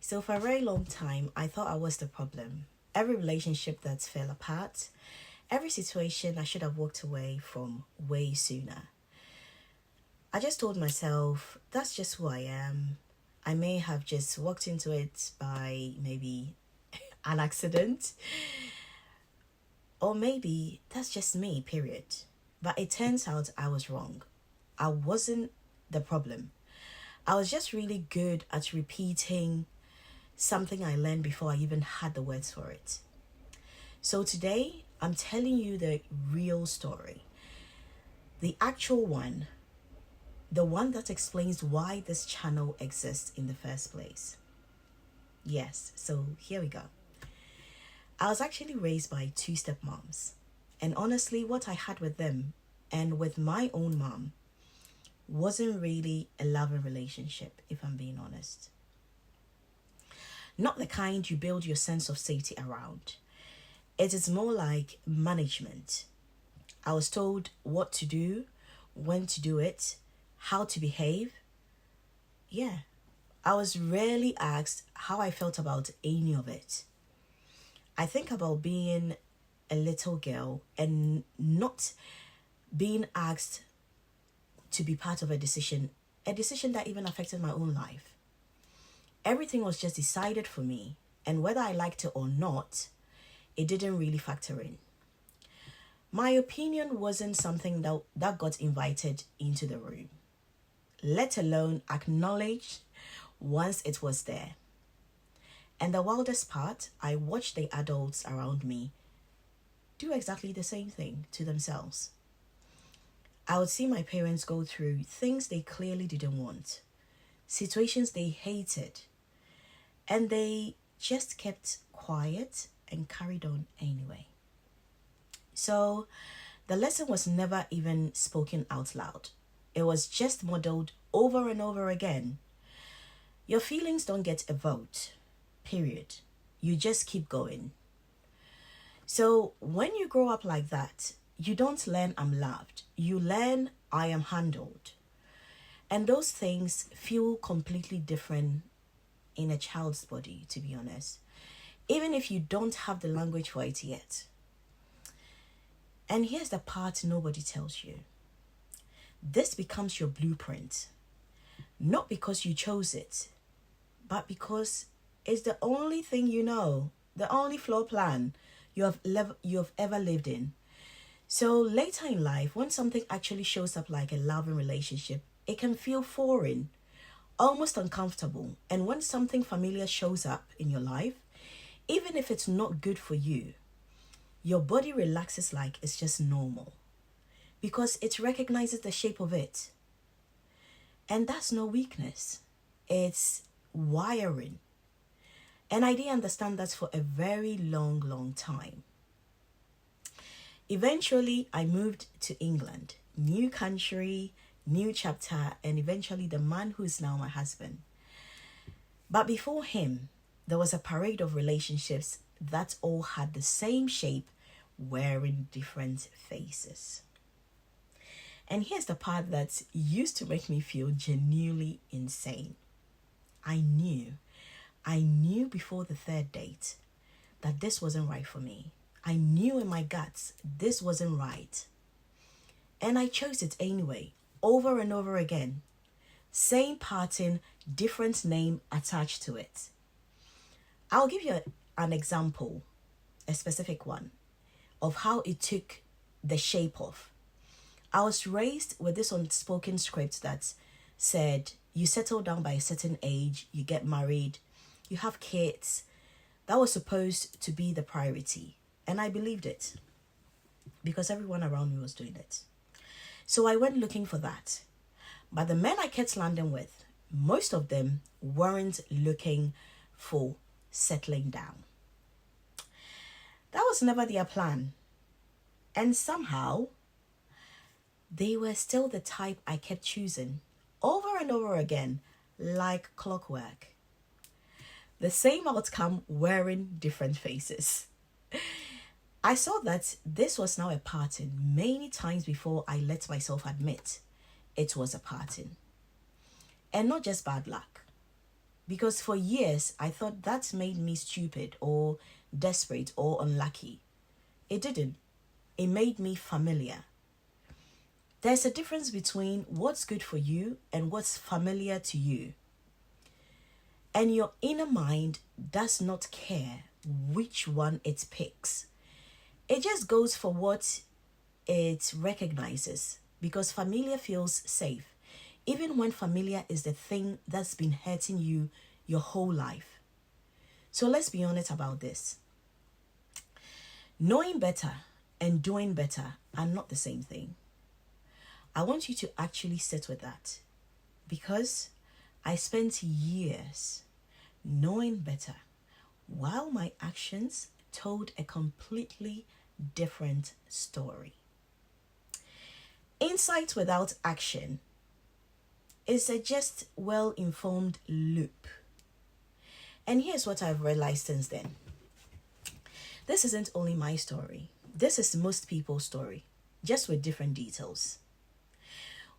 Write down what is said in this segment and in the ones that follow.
So for a very long time, I thought I was the problem. Every relationship that fell apart, every situation I should have walked away from way sooner. I just told myself, that's just who I am. I may have just walked into it by maybe an accident, or maybe that's just me, period. But it turns out I was wrong. I wasn't the problem. I was just really good at repeating something I learned before I even had the words for it. So today, I'm telling you the real story, the actual one, the one that explains why this channel exists in the first place. Yes, so here we go. I was actually raised by two stepmoms, and honestly, what I had with them and with my own mom wasn't really a loving relationship, if I'm being honest. Not the kind you build your sense of safety around. It is more like management. I was told what to do, when to do it, how to behave. Yeah, I was rarely asked how I felt about any of it. I think about being a little girl and not being asked to be part of a decision that even affected my own life. Everything was just decided for me, and whether I liked it or not, it didn't really factor in. My opinion wasn't something that got invited into the room, let alone acknowledged once it was there. And the wildest part, I watched the adults around me do exactly the same thing to themselves. I would see my parents go through things they clearly didn't want, situations they hated, and they just kept quiet and carried on anyway. So the lesson was never even spoken out loud. It was just modeled over and over again. Your feelings don't get a vote, period. You just keep going. So when you grow up like that, you don't learn I'm loved. You learn I am handled. And those things feel completely different in a child's body, to be honest, even if you don't have the language for it yet. And here's the part nobody tells you. This becomes your blueprint, not because you chose it, but because it's the only thing you know, the only floor plan you have ever lived in. So later in life, when something actually shows up like a loving relationship, it can feel foreign, almost uncomfortable. And when something familiar shows up in your life, even if it's not good for you, your body relaxes like it's just normal because it recognizes the shape of it. And that's no weakness. It's wiring. And I didn't understand that for a very long time. Eventually, I moved to England. New country, new chapter, and eventually the man who is now my husband. But before him, there was a parade of relationships that all had the same shape, wearing different faces. And here's the part that used to make me feel genuinely insane. I knew before the third date that this wasn't right for me. I knew in my guts this wasn't right. And I chose it anyway, over and over again. Same pattern, different name attached to it. I'll give you an example, a specific one, of how it took the shape of. I was raised with this unspoken script that said you settle down by a certain age, you get married, you have kids. That was supposed to be the priority. And I believed it because everyone around me was doing it. So I went looking for that. But the men I kept landing with, most of them weren't looking for settling down. That was never their plan. And somehow, they were still the type I kept choosing over and over again, like clockwork. The same outcome wearing different faces. I saw that this was now a pattern many times before I let myself admit it was a pattern. And not just bad luck. Because for years, I thought that made me stupid or desperate or unlucky. It didn't. It made me familiar. There's a difference between what's good for you and what's familiar to you. And your inner mind does not care which one it picks. It just goes for what it recognizes because familiar feels safe, even when familiar is the thing that's been hurting you your whole life. So let's be honest about this. Knowing better and doing better are not the same thing. I want you to actually sit with that because I spent years knowing better while my actions told a completely different story. Insight without action is a just well-informed loop. And here's what I've realized since then. This isn't only my story. This is most people's story, just with different details.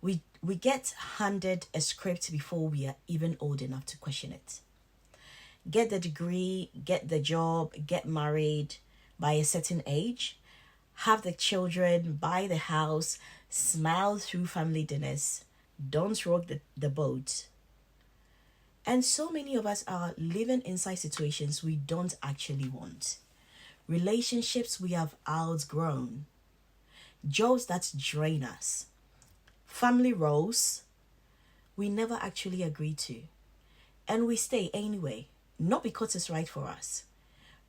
We get handed a script before we are even old enough to question it. Get the degree, get the job, get married by a certain age, have the children, buy the house, smile through family dinners, don't rock the boat. And so many of us are living inside situations we don't actually want. Relationships we have outgrown. Jobs that drain us. Family roles we never actually agreed to. And we stay anyway, not because it's right for us,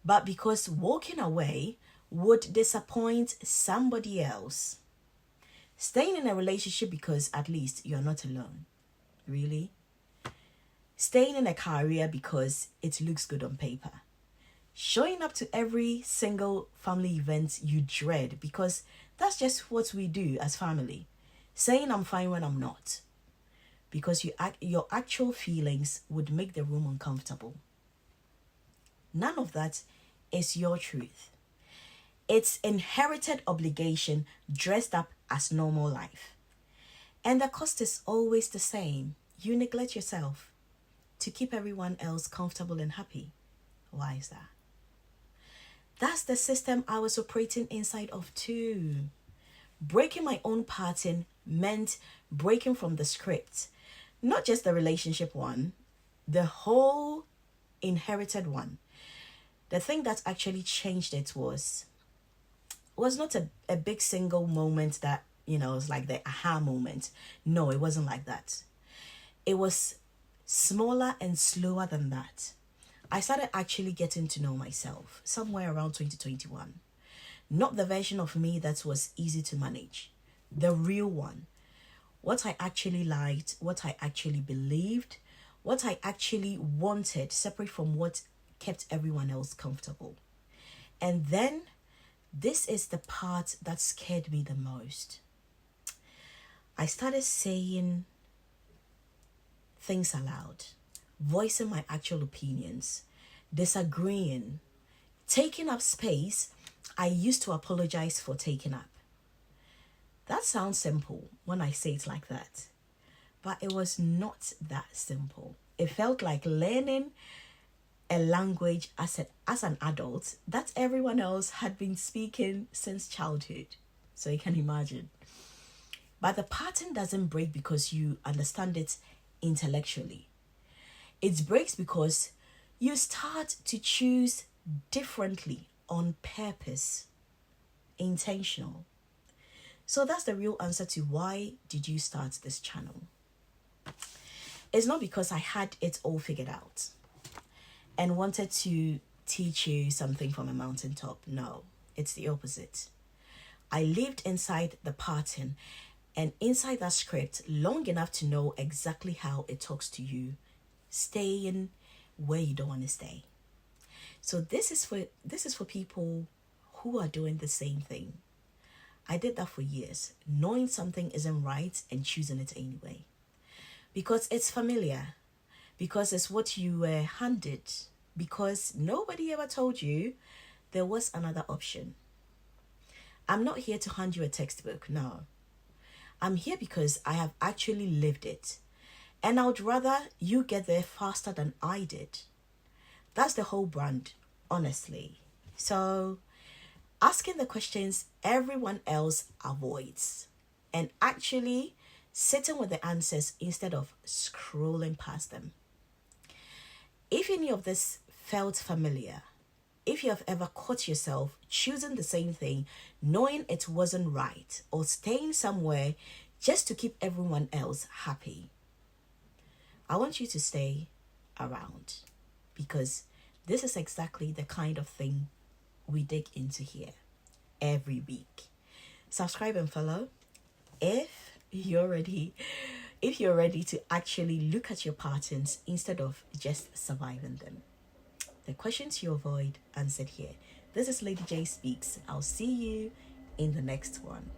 but because walking away would disappoint somebody else. Staying in a relationship because at least you're not alone. Really? Staying in a career because it looks good on paper. Showing up to every single family event you dread because that's just what we do as family. Saying I'm fine when I'm not. Because your actual feelings would make the room uncomfortable. None of that is your truth. It's inherited obligation dressed up as normal life. And the cost is always the same. You neglect yourself to keep everyone else comfortable and happy. Why is that? That's the system I was operating inside of too. Breaking my own pattern meant breaking from the script. Not just the relationship one, the whole inherited one. The thing that actually changed it was not a big single moment that, was like the aha moment. No, it wasn't like that. It was smaller and slower than that. I started actually getting to know myself somewhere around 2021. Not the version of me that was easy to manage. The real one. What I actually liked, what I actually believed, what I actually wanted, separate from what kept everyone else comfortable. And then, this is the part that scared me the most. I started saying things aloud, voicing my actual opinions, disagreeing, taking up space I used to apologize for taking up. That sounds simple when I say it like that, but it was not that simple. It felt like learning a language as an adult that everyone else had been speaking since childhood. So you can imagine. But the pattern doesn't break because you understand it intellectually. It breaks because you start to choose differently on purpose, intentional. So that's the real answer to why did you start this channel. It's not because I had it all figured out and wanted to teach you something from a mountaintop. No, it's the opposite. I lived inside the pattern and inside that script long enough to know exactly how it talks to you, staying where you don't want to stay. So this is for people who are doing the same thing. I did that for years, knowing something isn't right and choosing it anyway. Because it's familiar, because it's what you were handed, because nobody ever told you there was another option. I'm not here to hand you a textbook, no. I'm here because I have actually lived it. And I would rather you get there faster than I did. That's the whole brand, honestly. So, asking the questions everyone else avoids, and actually sitting with the answers instead of scrolling past them. If any of this felt familiar, if you have ever caught yourself choosing the same thing, knowing it wasn't right, or staying somewhere just to keep everyone else happy, I want you to stay around, because this is exactly the kind of thing we dig into here every week. Subscribe and follow if you're ready to actually look at your patterns instead of just surviving them. The questions you avoid answered here. This is Lady J Speaks. I'll see you in the next one.